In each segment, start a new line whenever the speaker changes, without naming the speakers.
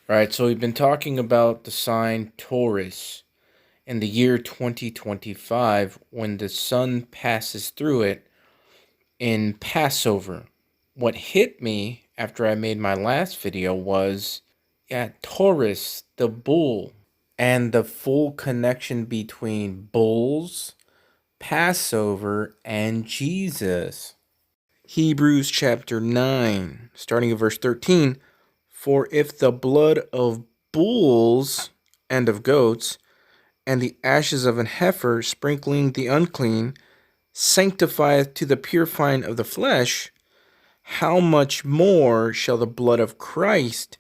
Right, so we've been talking about the sign Taurus in the year 2025 when the sun passes through it in Passover. What hit me after I made my last video was, Taurus, the bull, and the full connection between bulls, Passover, and Jesus. Hebrews chapter 9, starting at verse 13. For if the blood of bulls and of goats, and the ashes of an heifer sprinkling the unclean, sanctifieth to the purifying of the flesh, how much more shall the blood of Christ,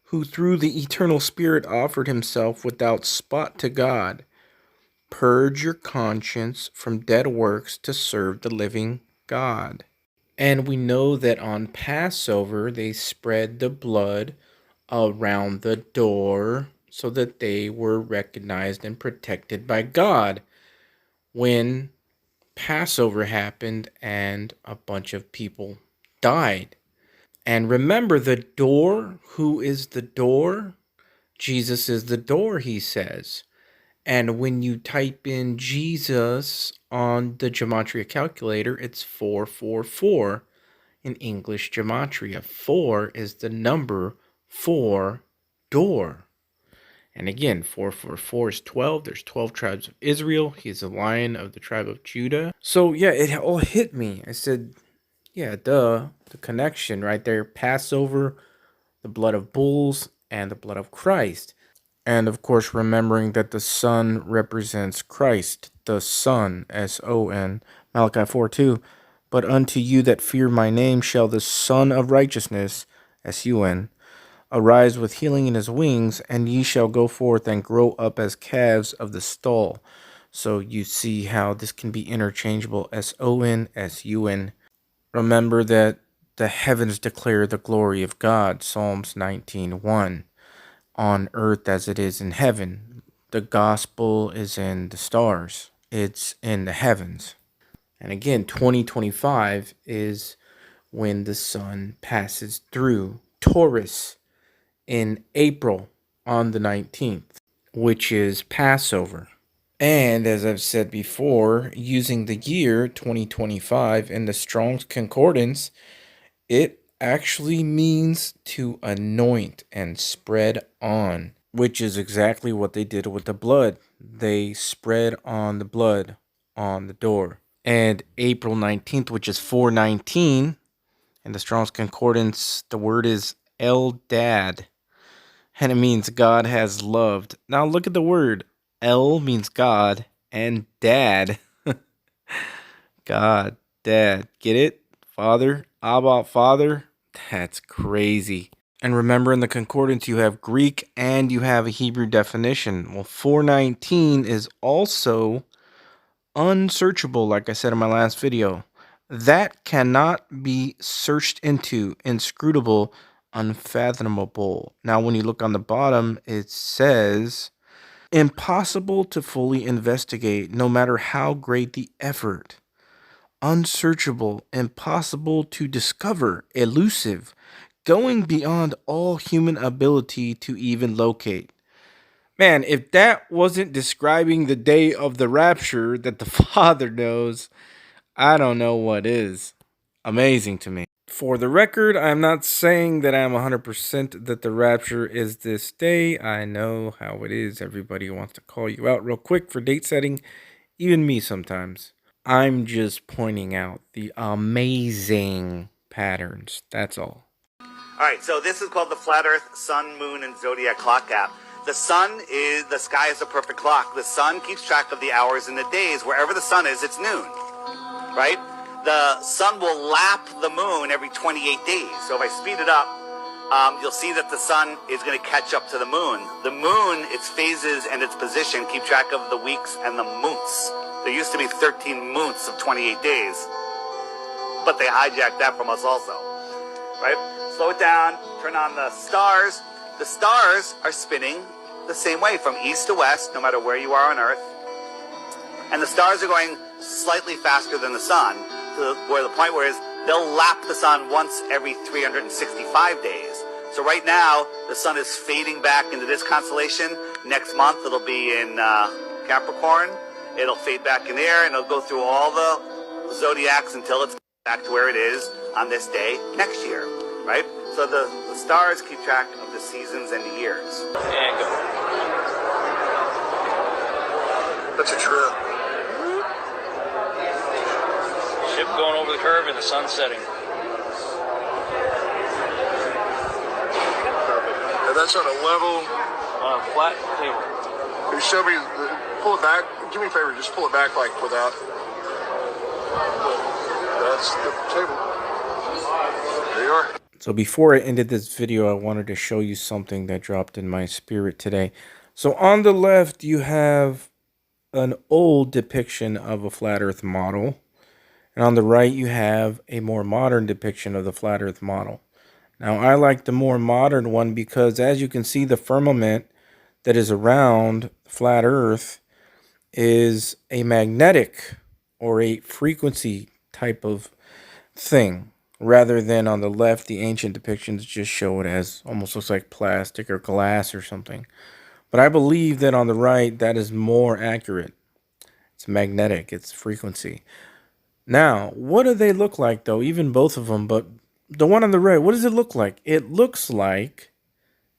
who through the eternal Spirit offered himself without spot to God, purge your conscience from dead works to serve the living God? And we know that on Passover, they spread the blood around the door so that they were recognized and protected by God when Passover happened and a bunch of people died. And remember the door. Who is the door? Jesus is the door, he says. And when you type in Jesus on the gematria calculator, it's 444 in English gematria. 4 is the number for door. And again, 444 is 12. There's 12 tribes of Israel. He's a lion of the tribe of Judah. So, yeah, it all hit me. I said, yeah, duh. The connection right there. Passover, the blood of bulls, and the blood of Christ. And, of course, remembering that the sun represents Christ, the Son, S-O-N, Malachi 4:2. But unto you that fear my name shall the Son of Righteousness, S-U-N, arise with healing in his wings, and ye shall go forth and grow up as calves of the stall. So you see how this can be interchangeable, S-O-N, S-U-N. Remember that the heavens declare the glory of God, Psalms 19:1, on earth as it is in heaven. The gospel is in the stars. It's in the heavens. And again, 2025 is when the sun passes through Taurus in April on the 19th, which is Passover. And as I've said before, using the year 2025 in the Strong's Concordance, it actually means to anoint and spread on, which is exactly what they did with the blood. They spread on the blood on the door. And April 19th, which is 419, in the Strong's Concordance, the word is Eldad, and it means God has loved. Now look at the word. El means God, and dad. God, dad. Get it? Father, Abba, Father. That's crazy. And remember, in the concordance, you have Greek and you have a Hebrew definition. Well, 419 is also unsearchable, like I said in my last video. That cannot be searched into, inscrutable, unfathomable. Now, when you look on the bottom, it says impossible to fully investigate, no matter how great the effort. Unsearchable, impossible to discover, elusive, going beyond all human ability to even locate. Man, if that wasn't describing the day of the rapture that the Father knows, I don't know what is. Amazing to me. For the record, I'm not saying that I'm 100% that the rapture is this day. I know how it is. Everybody wants to call you out real quick for date setting, even me sometimes. I'm just pointing out the amazing patterns. That's all.
All right, so this is called the Flat Earth Sun, Moon, and Zodiac Clock app. The sky is a perfect clock. The sun keeps track of the hours and the days. Wherever the sun is, it's noon, right? The sun will lap the moon every 28 days. So if I speed it up, you'll see that the sun is going to catch up to the moon. The moon, its phases and its position keep track of the weeks and the months. There used to be 13 months of 28 days, but they hijacked that from us also, right? Slow it down, turn on the stars. The stars are spinning the same way from east to west, no matter where you are on Earth. And the stars are going slightly faster than the sun, to where the point where is they'll lap the sun once every 365 days. So right now, the sun is fading back into this constellation. Next month, it'll be in Capricorn. It'll fade back in there, and it'll go through all the zodiacs until it's back to where it is on this day next year, right? So the stars keep track of the seasons and the years.
And go.
That's a trip.
Ship going over the curve and the sun setting.
And that's on a level.
On a flat table.
Can you show me? Pull it back. Do me a favor. Just pull it back like without. That's the table. There you are.
So before I ended this video, I wanted to show you something that dropped in my spirit today. So on the left, you have an old depiction of a flat earth model. And on the right, you have a more modern depiction of the flat earth model. Now, I like the more modern one because, as you can see, the firmament that is around flat earth is a magnetic or a frequency type of thing, rather than on the left, the ancient depictions just show it as almost looks like plastic or glass or something. But I believe that on the right, that is more accurate. It's magnetic, it's frequency. Now, what do they look like, though? Even both of them, but the one on the right, what does it look like? It looks like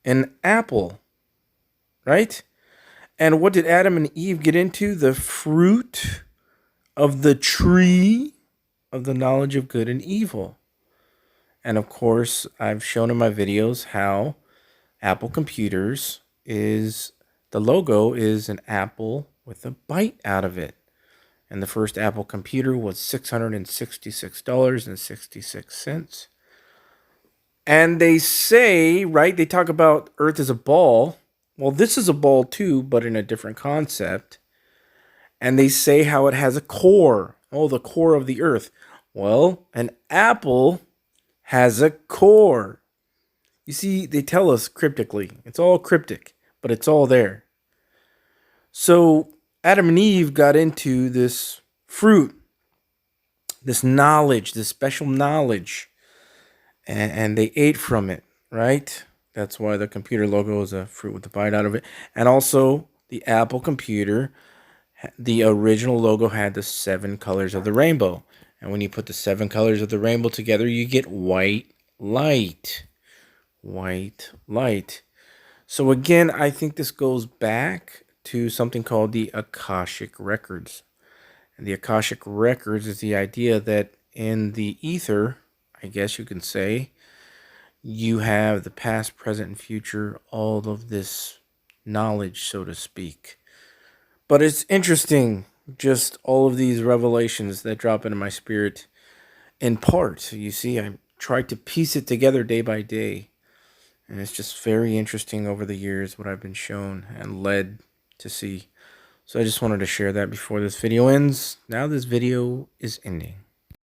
an apple, right? And what did Adam and Eve get into? The fruit of the tree of the knowledge of good and evil. And of course, I've shown in my videos how Apple Computers is, the logo is an apple with a bite out of it. And the first Apple computer was $666.66. And they say, right, they talk about Earth as a ball. Well, this is a ball too, but in a different concept. And they say how it has a core. Oh, the core of the Earth. Well, an apple has a core. You see, they tell us cryptically. It's all cryptic, but it's all there. So Adam and Eve got into this fruit, this knowledge, this special knowledge, and they ate from it, right? That's why the computer logo is a fruit with a bite out of it. And also, the Apple computer, the original logo had the 7 colors of the rainbow. And when you put the 7 colors of the rainbow together, you get white light. White light. So again, I think this goes back to something called the Akashic Records. And the Akashic Records is the idea that in the ether, I guess you can say, you have the past, present, and future, all of this knowledge, so to speak. But it's interesting, just all of these revelations that drop into my spirit in part. You see, I tried to piece it together day by day. And it's just very interesting over the years what I've been shown and led to see. So I just wanted to share that before this video ends. Now this video is ending.